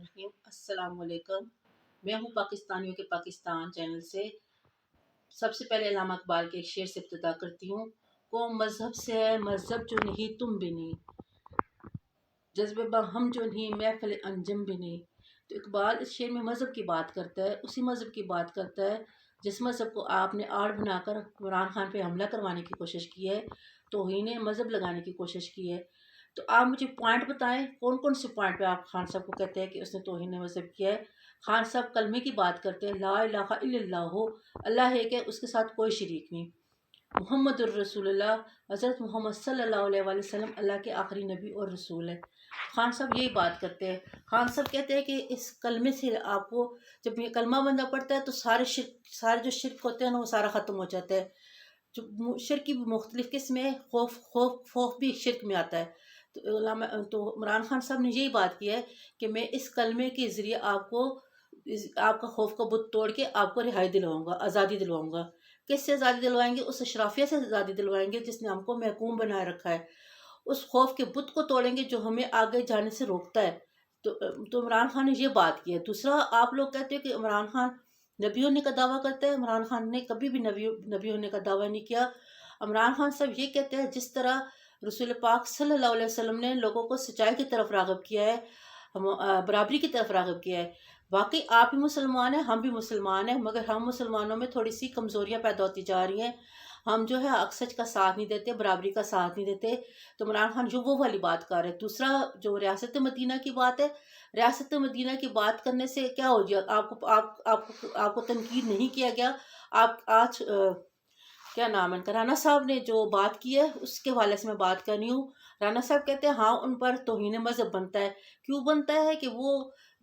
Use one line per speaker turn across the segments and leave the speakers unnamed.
الرحیم۔ السلام علیکم۔ میں ہوں پاکستانیوں کے پاکستان چینل سے۔ سب سے پہلے علامہ اقبال کے ایک شعر سے ابتدا کرتی ہوں۔ قوم مذہب سے ہے، مذہب جو نہیں تم بھی نہیں، جذبے ہم جو نہیں، محفل انجم بھی نہیں۔ تو اقبال اس شعر میں مذہب کی بات کرتا ہے، اسی مذہب کی بات کرتا ہے جس مذہب کو آپ نے آڑ بنا کر عمران خان پہ حملہ کروانے کی کوشش کی ہے، توہین مذہب لگانے کی کوشش کی ہے۔ تو آپ مجھے پوائنٹ بتائیں، کون کون سے پوائنٹ پہ آپ خان صاحب کو کہتے ہیں کہ اس نے توہین مذہب کیا ہے؟ خان صاحب کلمے کی بات کرتے ہیں، لا الہ الا اللہ ہو، اللہ ہے کہ اس کے ساتھ کوئی شریک نہیں، محمد الرسول اللہ، حضرت محمد صلی اللہ علیہ وآلہ وسلم اللہ کے آخری نبی اور رسول ہے۔ خان صاحب یہی بات کرتے ہیں۔ خان صاحب کہتے ہیں کہ اس کلمے سے آپ کو جب یہ کلمہ بندہ پڑھتا ہے تو سارے جو شرک ہوتے ہیں نا وہ سارا ختم ہو جاتا ہے۔ جو شرک کی مختلف قسمیں، خوف بھی شرک میں آتا ہے۔ تو عمران خان صاحب نے یہی بات کی ہے کہ میں اس کلمے کے ذریعے آپ کا خوف کا بت توڑ کے آپ کو رہائی دلواؤں گا، آزادی دلواؤں گا۔ کس سے آزادی دلوائیں گے؟ اس اشرافیہ سے آزادی دلوائیں گے جس نے ہم کو محکوم بنائے رکھا ہے۔ اس خوف کے بت کو توڑیں گے جو ہمیں آگے جانے سے روکتا ہے۔ تو عمران خان نے یہ بات کی ہے۔ دوسرا، آپ لوگ کہتے ہیں کہ عمران خان نبی ہونے کا دعویٰ کرتا ہے۔ عمران خان نے کبھی بھی نبی ہونے کا دعویٰ نہیں کیا۔ عمران خان صاحب یہ کہتے ہیں جس طرح رسول پاک صلی اللہ علیہ وسلم نے لوگوں کو سچائی کی طرف راغب کیا ہے، برابری کی طرف راغب کیا ہے۔ واقعی آپ بھی مسلمان ہیں، ہم بھی مسلمان ہیں، مگر ہم مسلمانوں میں تھوڑی سی کمزوریاں پیدا ہوتی جا رہی ہیں۔ ہم جو ہے حق سچ کا ساتھ نہیں دیتے، برابری کا ساتھ نہیں دیتے۔ تو عمران خان جو وہ والی بات کر رہے ہیں۔ دوسرا جو ریاست مدینہ کی بات ہے، ریاست مدینہ کی بات کرنے سے کیا ہو گیا؟ آپ کو تنقید نہیں کیا گیا۔ آپ آج کیا نام ہے ان کا، رانا صاحب نے جو بات کی ہے اس کے حوالے سے میں بات کرنی ہوں۔ رانا صاحب کہتے ہیں ہاں ان پر توہین مذہب بنتا ہے۔ کیوں بنتا ہے؟ کہ وہ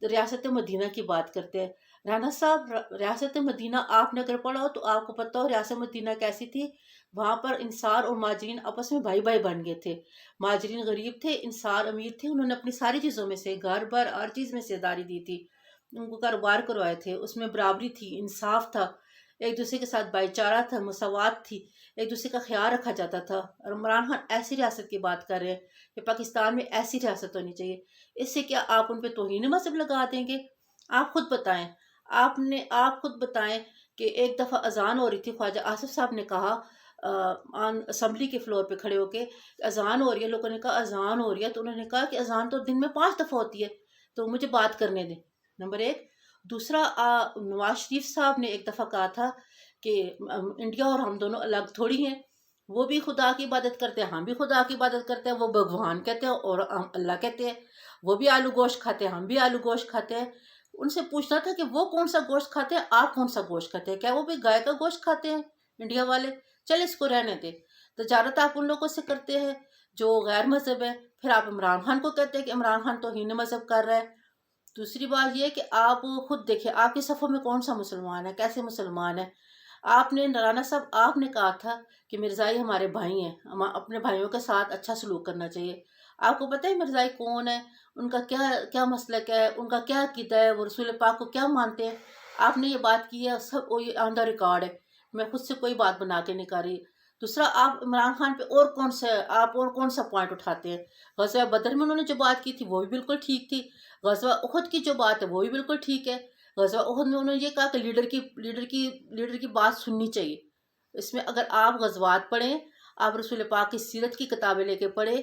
ریاست مدینہ کی بات کرتے ہیں۔ رانا صاحب، ریاست مدینہ آپ نے اگر پڑھا ہو تو آپ کو پتہ ہو ریاست مدینہ کیسی تھی۔ وہاں پر انصار اور مہاجرین آپس میں بھائی بھائی بن گئے تھے۔ مہاجرین غریب تھے، انصار امیر تھے، انہوں نے اپنی ساری چیزوں میں سے، گھر بر ہر چیز میں سے داری دی تھی، ان کو کاروبار کروائے تھے، اس میں برابری تھی، انصاف تھا، ایک دوسرے کے ساتھ بھائی چارہ تھا، مساوات تھی، ایک دوسرے کا خیال رکھا جاتا تھا۔ اور عمران خان ایسی ریاست کی بات کر رہے ہیں کہ پاکستان میں ایسی ریاست ہونی چاہیے۔ اس سے کیا آپ ان پہ توہین مذہب لگا دیں گے؟ آپ خود بتائیں۔ آپ خود بتائیں کہ ایک دفعہ اذان ہو رہی تھی، خواجہ آصف صاحب نے کہا اسمبلی کے فلور پہ کھڑے ہو کے، اذان ہو رہی ہے، لوگوں نے کہا اذان ہو رہی ہے، تو انہوں نے کہا کہ اذان تو دن میں 5 دفعہ ہوتی ہے، تو مجھے بات کرنے دیں، نمبر 1۔ دوسرا، نواز شریف صاحب نے ایک دفعہ کہا تھا کہ انڈیا اور ہم دونوں الگ تھوڑی ہیں، وہ بھی خدا کی عبادت کرتے ہیں، ہم بھی خدا کی عبادت کرتے ہیں، وہ بھگوان کہتے ہیں اور ہم اللہ کہتے ہیں، وہ بھی آلو گوشت کھاتے ہیں، ہم بھی آلو گوشت کھاتے ہیں۔ ان سے پوچھنا تھا کہ وہ کون سا گوشت کھاتے ہیں، آپ کون سا گوشت کھاتے ہیں؟ کیا وہ بھی گائے کا گوشت کھاتے ہیں انڈیا والے؟ چل اس کو رہنے دیں۔ تجارت آپ ان لوگوں سے کرتے ہیں جو غیر مذہب ہے، پھر آپ عمران خان کو کہتے ہیں کہ عمران خان توہین مذہب کر رہا ہے۔ دوسری بات یہ کہ آپ خود دیکھیں آپ کی صفوں میں کون سا مسلمان ہے، کیسے مسلمان ہے۔ آپ نے، رانا صاحب، آپ نے کہا تھا کہ مرزائی ہمارے بھائی ہیں، ہم اپنے بھائیوں کے ساتھ اچھا سلوک کرنا چاہیے۔ آپ کو پتہ ہے مرزائی کون ہے، ان کا کیا مسلک ہے، ان کا کیا عقیدہ ہے، وہ رسول پاک کو کیا مانتے ہیں؟ آپ نے یہ بات کی ہے، سب یہ آن دا ریکارڈ ہے، میں خود سے کوئی بات بنا کے نہیں کر رہی۔ دوسرا، آپ عمران خان پہ اور کون سا پوائنٹ اٹھاتے ہیں؟ غزوہ بدر میں انہوں نے جو بات کی تھی وہ بھی بالکل ٹھیک تھی۔ غزوہ احد کی جو بات ہے وہ بھی بالکل ٹھیک ہے۔ غزوہ احد میں انہوں نے یہ کہا کہ لیڈر کی بات سننی چاہیے۔ اس میں اگر آپ غزوات پڑھیں، آپ رسول پاک کی سیرت کی کتابیں لے کے پڑھیں،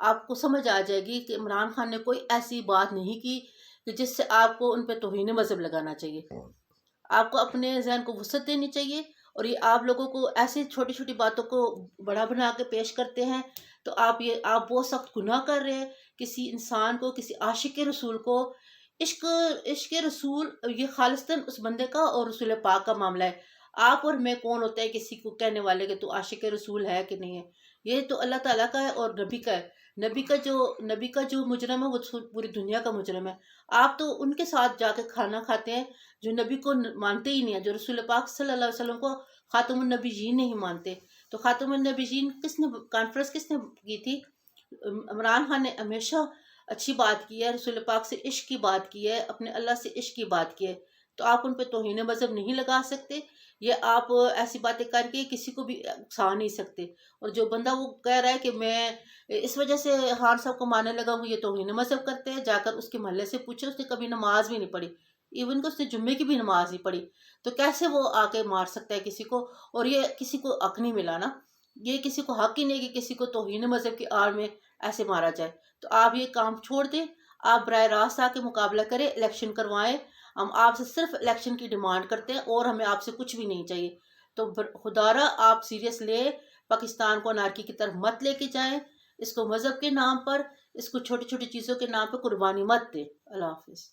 آپ کو سمجھ آ جائے گی کہ عمران خان نے کوئی ایسی بات نہیں کی کہ جس سے آپ کو ان پہ توہین مذہب لگانا چاہیے۔ آپ کو اپنے ذہن کو وسعت دینی چاہیے، اور یہ آپ لوگوں کو ایسی چھوٹی چھوٹی باتوں کو بڑا بنا کے پیش کرتے ہیں تو آپ بہت سخت گناہ کر رہے ہیں۔ کسی انسان کو، کسی عاشق رسول کو، عشق رسول یہ خالصتاً اس بندے کا اور رسول پاک کا معاملہ ہے۔ آپ اور میں کون ہوتا ہے کسی کو کہنے والے کہ تو عاشق رسول ہے کہ نہیں ہے؟ یہ تو اللہ تعالیٰ کا ہے اور نبی کا ہے۔ نبی کا جو مجرم ہے وہ پوری دنیا کا مجرم ہے۔ آپ تو ان کے ساتھ جا کے کھانا کھاتے ہیں جو نبی کو مانتے ہی نہیں ہیں، جو رسول پاک صلی اللہ علیہ وسلم کو خاتم النبیین نہیں مانتے۔ تو خاتم النبیین کانفرنس کس نے کی تھی؟ عمران خان نے ہمیشہ اچھی بات کی ہے، رسول پاک سے عشق کی بات کی ہے، اپنے اللہ سے عشق کی بات کی ہے۔ تو آپ ان پہ توہین مذہب نہیں لگا سکتے۔ یہ آپ ایسی باتیں کر کے کسی کو بھی اکسا نہیں سکتے. اور جو بندہ وہ کہہ رہا ہے کہ میں اس وجہ سے خان صاحب کو ماننے لگا ہوں، یہ توہین مذہب کرتے ہیں، جا کر اس کے محلے سے پوچھے، اس نے کبھی نماز بھی نہیں پڑھی، ایون کہ اس نے جمعے کی بھی نماز نہیں پڑھی. تو کیسے وہ آ کے مار سکتا ہے کسی کو؟ اور یہ کسی کو حق نہیں ملا نا، یہ کسی کو حق ہی نہیں کہ کسی کو توہین مذہب کی آڑ میں ایسے مارا جائے. تو آپ یہ کام چھوڑ دیں، آپ براہ راست آ کے مقابلہ کریں، الیکشن کروائیں. ہم آپ سے صرف الیکشن کی ڈیمانڈ کرتے ہیں اور ہمیں آپ سے کچھ بھی نہیں چاہیے. تو خدا را آپ سیریس لے، پاکستان کو انارکی کی طرف مت لے کے جائیں، اس کو مذہب کے نام پر، اس کو چھوٹی چھوٹی چیزوں کے نام پہ قربانی مت دیں. اللہ حافظ.